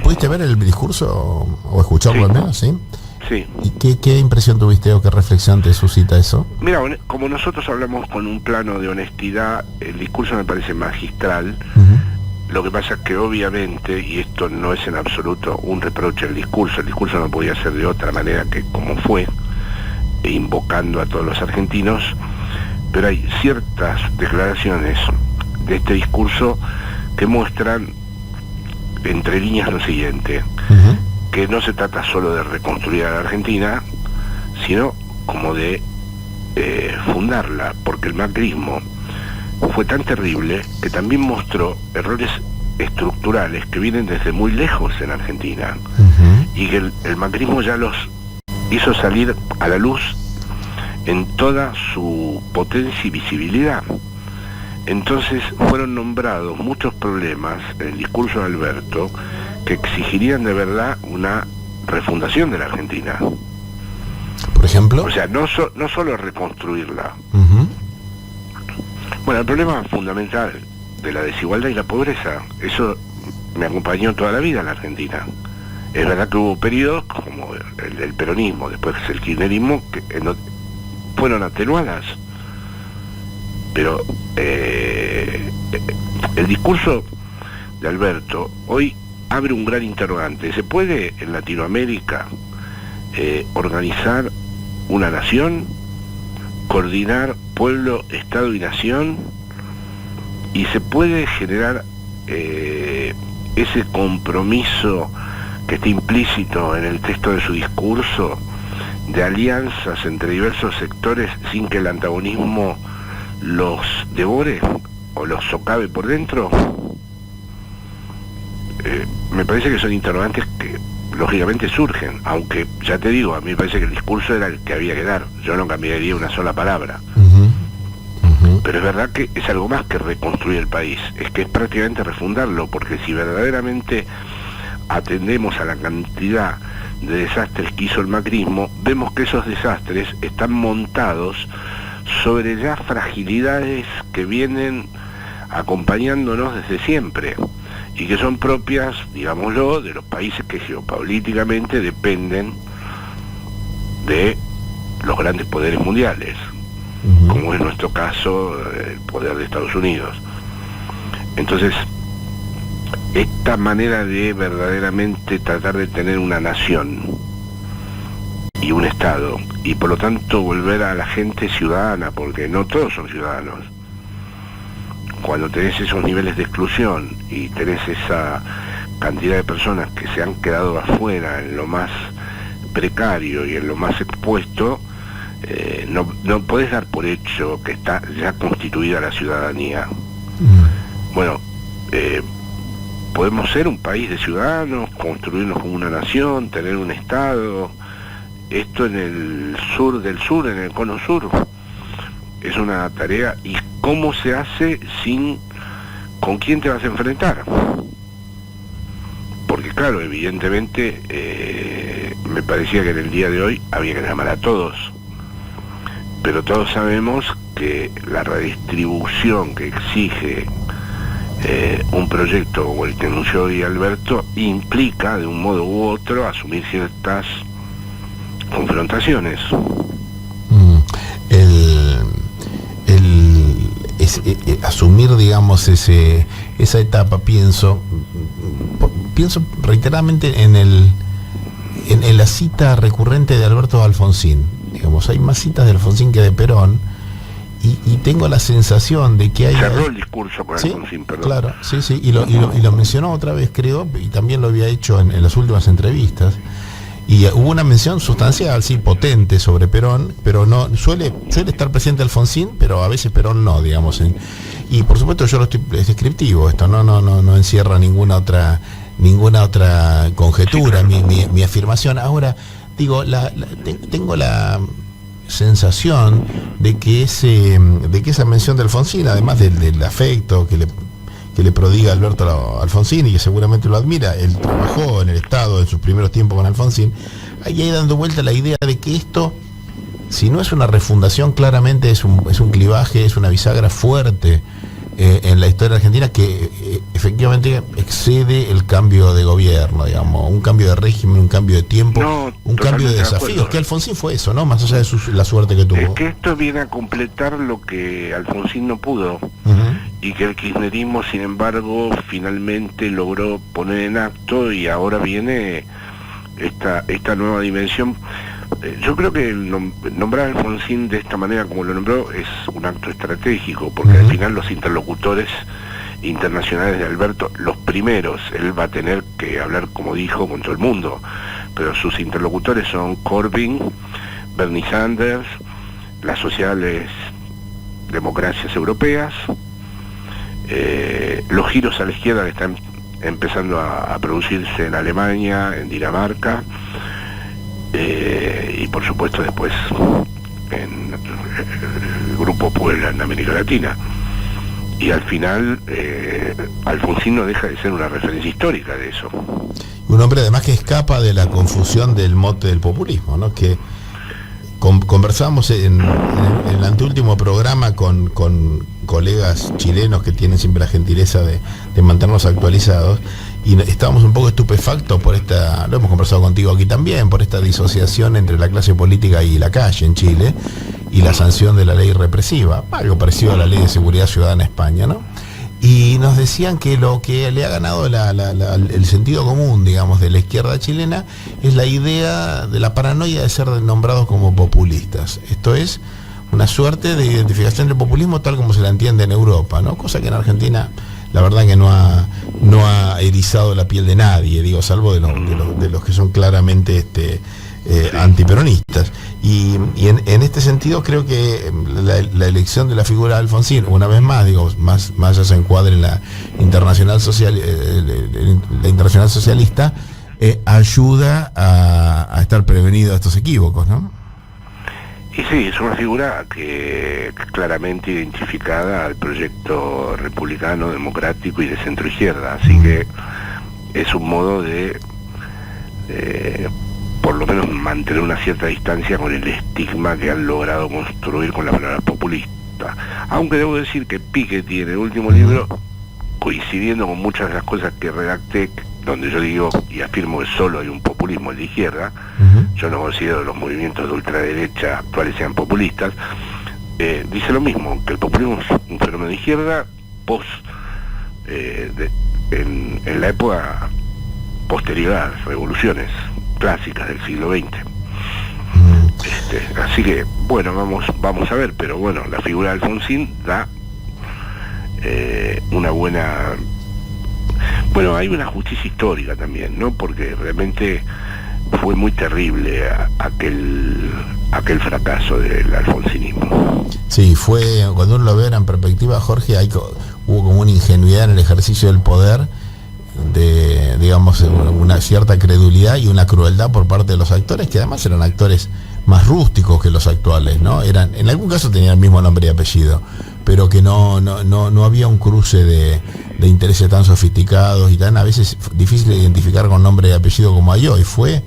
¿Pudiste ver el discurso o escucharlo al menos? ¿Sí? Sí. ¿Y qué impresión tuviste o qué reflexión te suscita eso? Mira, como nosotros hablamos con un plano de honestidad, el discurso me parece magistral. Lo que pasa es que obviamente, y esto no es en absoluto un reproche al discurso, el discurso no podía ser de otra manera que como fue, invocando a todos los argentinos, pero hay ciertas declaraciones de este discurso que muestran entre líneas lo siguiente, que no se trata solo de reconstruir a la Argentina, sino como de fundarla, porque el macrismo fue tan terrible que también mostró errores estructurales que vienen desde muy lejos en Argentina, y que el macrismo ya los hizo salir a la luz en toda su potencia y visibilidad. Entonces fueron nombrados muchos problemas en el discurso de Alberto que exigirían de verdad una refundación de la Argentina. ¿Por ejemplo? O sea, no solo reconstruirla. Bueno, el problema fundamental de la desigualdad y la pobreza, eso me acompañó toda la vida en la Argentina. Es verdad que hubo periodos como el peronismo, después el kirchnerismo, que fueron atenuadas, pero el discurso de Alberto hoy abre un gran interrogante. ¿Se puede en Latinoamérica organizar una nación, coordinar pueblo, Estado y nación, y se puede generar ese compromiso que está implícito en el texto de su discurso de alianzas entre diversos sectores sin que el antagonismo los devore o los socave por dentro? Me parece que son interrogantes que lógicamente surgen, aunque ya te digo, a mí me parece que el discurso era el que había que dar, yo no cambiaría una sola palabra. Pero es verdad que es algo más que reconstruir el país, es que es prácticamente refundarlo, porque si verdaderamente atendemos a la cantidad de desastres que hizo el macrismo, vemos que esos desastres están montados sobre ya fragilidades que vienen acompañándonos desde siempre y que son propias, digámoslo, de los países que geopolíticamente dependen de los grandes poderes mundiales, como es nuestro caso, el poder de Estados Unidos. Entonces, esta manera de verdaderamente tratar de tener una nación y un Estado, y por lo tanto volver a la gente ciudadana, porque no todos son ciudadanos. Cuando tenés esos niveles de exclusión y tenés esa cantidad de personas que se han quedado afuera en lo más precario y en lo más expuesto, no podés dar por hecho que está ya constituida la ciudadanía. Bueno, podemos ser un país de ciudadanos, construirnos como una nación, tener un Estado. Esto en el sur del sur, en el cono sur, es una tarea. ¿Y cómo se hace con quién te vas a enfrentar? Porque claro, evidentemente me parecía que en el día de hoy había que llamar a todos, pero todos sabemos que la redistribución que exige un proyecto como el que anunció hoy Alberto implica de un modo u otro asumir ciertas confrontaciones. Asumir, digamos, esa etapa, pienso reiteradamente en la cita recurrente de Alberto Alfonsín. Digamos, hay más citas de Alfonsín que de Perón, y tengo la sensación de que hay... Cerró el discurso con Alfonsín, perdón. Claro, sí, y lo mencionó otra vez, creo, y también lo había hecho en las últimas entrevistas. Y hubo una mención sustancial, sí, potente sobre Perón, pero no suele estar presente Alfonsín, pero a veces Perón no, digamos. Y por supuesto es descriptivo esto, no encierra ninguna otra conjetura, sí, claro. mi afirmación. Ahora, digo, tengo la sensación de que esa mención de Alfonsín, además del afecto que le prodiga Alberto Alfonsín y que seguramente lo admira, él trabajó en el Estado en sus primeros tiempos con Alfonsín, ahí dando vuelta la idea de que esto, si no es una refundación, claramente es un clivaje, es una bisagra fuerte en la historia argentina que efectivamente excede el cambio de gobierno, digamos, un cambio de régimen, un cambio de tiempo, un cambio de desafíos, que Alfonsín fue eso, ¿no? Más allá de la suerte que tuvo. Es que esto viene a completar lo que Alfonsín no pudo, y que el kirchnerismo, sin embargo, finalmente logró poner en acto, y ahora viene esta nueva dimensión. Yo creo que nombrar a Alfonsín de esta manera como lo nombró es un acto estratégico, porque al final los interlocutores internacionales de Alberto, los primeros, él va a tener que hablar, como dijo, con todo el mundo, pero sus interlocutores son Corbyn, Bernie Sanders, las sociales democracias europeas, los giros a la izquierda que están empezando a producirse en Alemania, en Dinamarca, y por supuesto después en el Grupo Puebla en América Latina. Y al final Alfonsín no deja de ser una referencia histórica de eso. Un hombre además que escapa de la confusión del mote del populismo, ¿no? Que conversamos en el anteúltimo programa con colegas chilenos que tienen siempre la gentileza de mantenernos actualizados, y estábamos un poco estupefactos por lo hemos conversado contigo aquí también, por esta disociación entre la clase política y la calle en Chile, y la sanción de la ley represiva, algo parecido a la ley de seguridad ciudadana en España, ¿no? Y nos decían que lo que le ha ganado el sentido común, digamos, de la izquierda chilena es la idea de la paranoia de ser nombrados como populistas. Esto es una suerte de identificación del populismo tal como se la entiende en Europa, ¿no? Cosa que en Argentina la verdad que no ha erizado la piel de nadie, digo, salvo de los que son claramente antiperonistas. Y en este sentido creo que la elección de la figura de Alfonsín, una vez más, digo, más allá se encuadre en la internacional socialista, ayuda a estar prevenido de estos equívocos, ¿no? Y sí, es una figura que claramente identificada al proyecto republicano, democrático y de centro izquierda, así que es un modo de por lo menos mantener una cierta distancia con el estigma que han logrado construir con la palabra populista. Aunque debo decir que Piketty en el último libro, coincidiendo con muchas de las cosas que redacté, donde yo digo y afirmo que solo hay un populismo en la izquierda, yo no considero que los movimientos de ultraderecha actuales sean populistas, dice lo mismo, que el populismo es un fenómeno de izquierda en la época posterior a las revoluciones clásicas del siglo XX. Así que, bueno, vamos a ver, pero bueno, la figura de Alfonsín da una buena... Bueno, hay una justicia histórica también, ¿no? Porque realmente fue muy terrible aquel fracaso del alfonsinismo. Sí, cuando uno lo ve en perspectiva, Jorge, hubo como una ingenuidad en el ejercicio del poder, digamos, una cierta credulidad y una crueldad por parte de los actores, que además eran actores más rústicos que los actuales, ¿no? En algún caso tenían el mismo nombre y apellido, pero que no había un cruce de intereses tan sofisticados y tan a veces difícil de identificar con nombre y apellido como hay hoy. Fue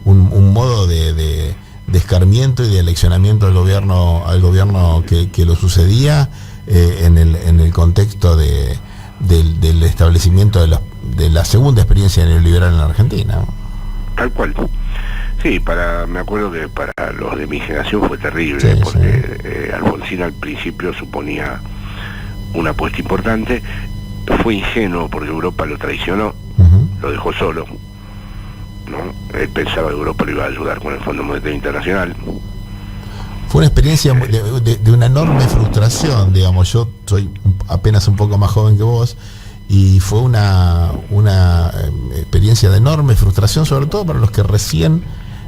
un modo de escarmiento y de eleccionamiento al gobierno que lo sucedía en el contexto del establecimiento de la segunda experiencia neoliberal en la Argentina. Tal cual. Sí, me acuerdo que para los de mi generación fue terrible, porque Alfonsín al principio suponía una apuesta importante, fue ingenuo porque Europa lo traicionó, lo dejó solo, ¿no? Él pensaba que Europa lo iba a ayudar con el Fondo Monetario Internacional. Fue una experiencia de una enorme frustración, digamos. Yo soy apenas un poco más joven que vos, y fue una experiencia de enorme frustración, sobre todo para los que recién,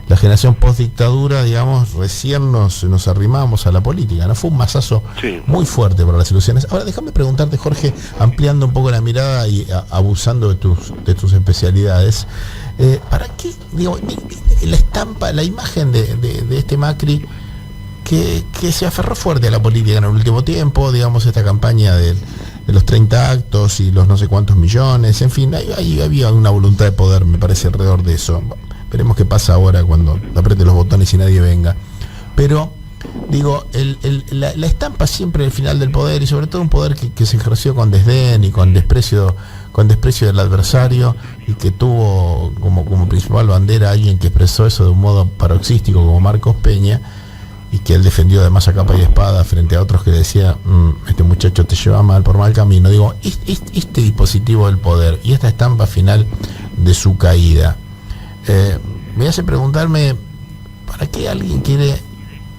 la generación post-dictadura, digamos, recién nos arrimamos a la política, ¿no? Fue un mazazo muy fuerte para las ilusiones. Ahora, déjame preguntarte, Jorge, ampliando un poco la mirada y abusando de tus especialidades, ¿para qué, digo, la estampa, la imagen de este Macri que se aferró fuerte a la política en el último tiempo, digamos, esta campaña de los 30 actos y los no sé cuántos millones, en fin, ahí había una voluntad de poder, me parece, alrededor de eso. Veremos qué pasa ahora cuando apriete los botones y nadie venga. Pero digo, la estampa siempre al final del poder, y sobre todo un poder que se ejerció con desdén y con desprecio del adversario, y que tuvo como principal bandera a alguien que expresó eso de un modo paroxístico como Marcos Peña, y que él defendió además a capa y espada frente a otros que decía, este muchacho te lleva mal por mal camino. Digo, este dispositivo del poder y esta estampa final de su caída me hace preguntarme, ¿para qué alguien quiere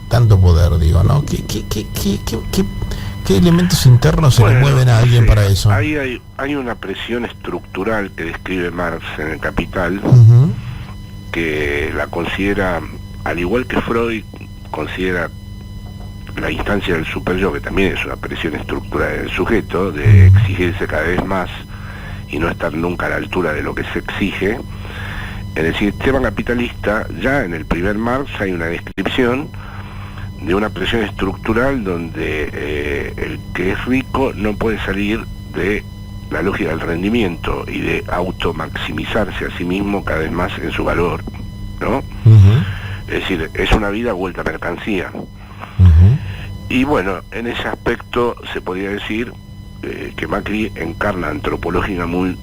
tanto poder? Digo, ¿no? ¿Qué elementos internos se le mueven a alguien para eso? Hay una presión estructural que describe Marx en El Capital, que la considera, al igual que Freud considera la instancia del superyo, que también es una presión estructural del sujeto, de exigirse cada vez más y no estar nunca a la altura de lo que se exige. En el sistema capitalista, ya en el primer Marx hay una descripción de una presión estructural donde el que es rico no puede salir de la lógica del rendimiento y de automaximizarse a sí mismo cada vez más en su valor, ¿no? Es decir, es una vida vuelta a mercancía. Y bueno, en ese aspecto se podría decir que Macri encarna antropológicamente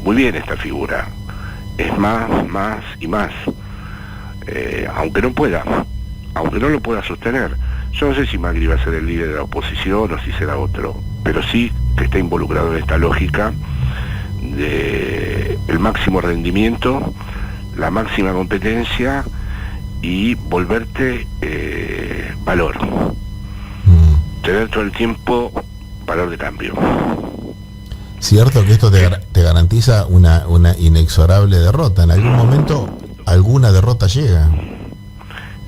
muy bien esta figura. Es más y más. Aunque no lo pueda sostener. Yo no sé si Macri va a ser el líder de la oposición o si será otro, pero sí que está involucrado en esta lógica de el máximo rendimiento, la máxima competencia y volverte valor. Tener todo el tiempo valor de cambio. Cierto que esto te garantiza una inexorable derrota. En algún momento alguna derrota llega.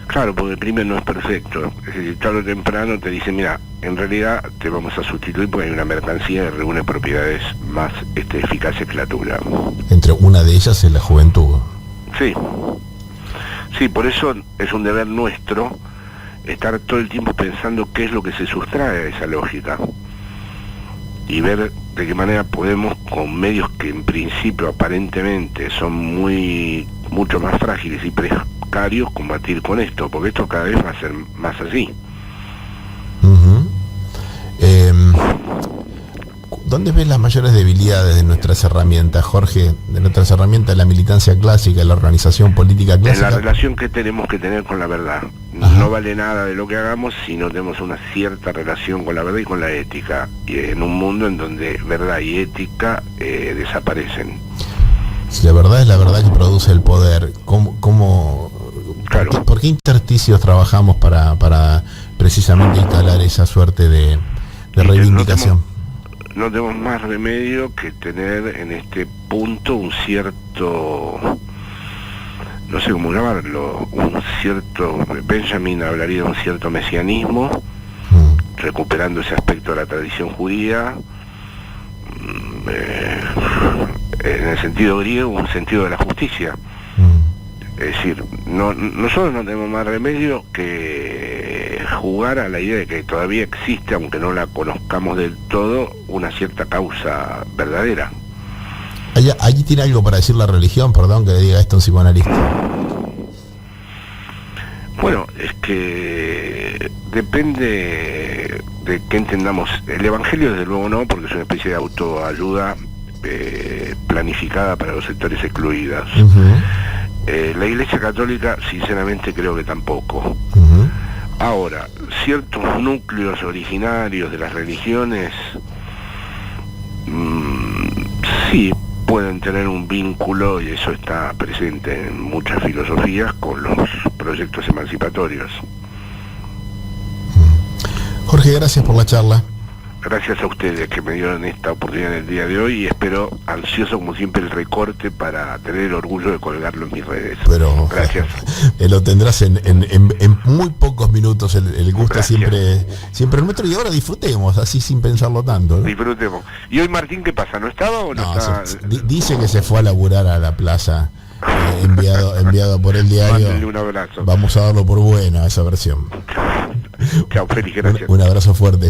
Claro, porque el crimen no es perfecto. Es decir, tarde o temprano te dicen, mira, en realidad te vamos a sustituir porque hay una mercancía que reúne propiedades más eficaces que la tuya. Entre una de ellas es la juventud. Sí, por eso es un deber nuestro estar todo el tiempo pensando qué es lo que se sustrae a esa lógica y ver de qué manera podemos, con medios que en principio aparentemente son mucho más frágiles y precarios, combatir con esto, porque esto cada vez va a ser más así. ¿Dónde ves las mayores debilidades de nuestras herramientas, Jorge? De nuestras herramientas de la militancia clásica, de la organización política clásica. En la relación que tenemos que tener con la verdad. No vale nada de lo que hagamos si no tenemos una cierta relación con la verdad y con la ética. Y en un mundo en donde verdad y ética desaparecen. Si la verdad es la verdad que produce el poder, Claro. ¿por qué intersticios trabajamos para precisamente instalar esa suerte de reivindicación? No tenemos más remedio que tener en este punto un cierto, no sé cómo llamarlo, Benjamin hablaría de un cierto mesianismo, recuperando ese aspecto de la tradición judía, en el sentido griego, un sentido de la justicia. Es decir, nosotros no tenemos más remedio que jugar a la idea de que todavía existe, aunque no la conozcamos del todo, una cierta causa verdadera. Allí tiene algo para decir la religión, perdón que le diga esto a un psicoanalista. Bueno, es que depende de qué entendamos. El Evangelio desde luego no, porque es una especie de autoayuda planificada para los sectores excluidos. La Iglesia Católica sinceramente creo que tampoco. Ahora, ciertos núcleos originarios de las religiones sí pueden tener un vínculo, y eso está presente en muchas filosofías, con los proyectos emancipatorios. Jorge, gracias por la charla. Gracias a ustedes que me dieron esta oportunidad en el día de hoy, y espero, ansioso como siempre, el recorte para tener el orgullo de colgarlo en mis redes. Pero gracias. Lo tendrás en muy pocos minutos. El gusto siempre nuestro, y ahora disfrutemos así sin pensarlo tanto, ¿no? Disfrutemos. ¿Y hoy Martín qué pasa? ¿No estaba o no está? Dice que se fue a laburar a la plaza, enviado por el diario. Mándale un abrazo. Vamos a darlo por buena esa versión. Chao, Félix, gracias. Un abrazo fuerte.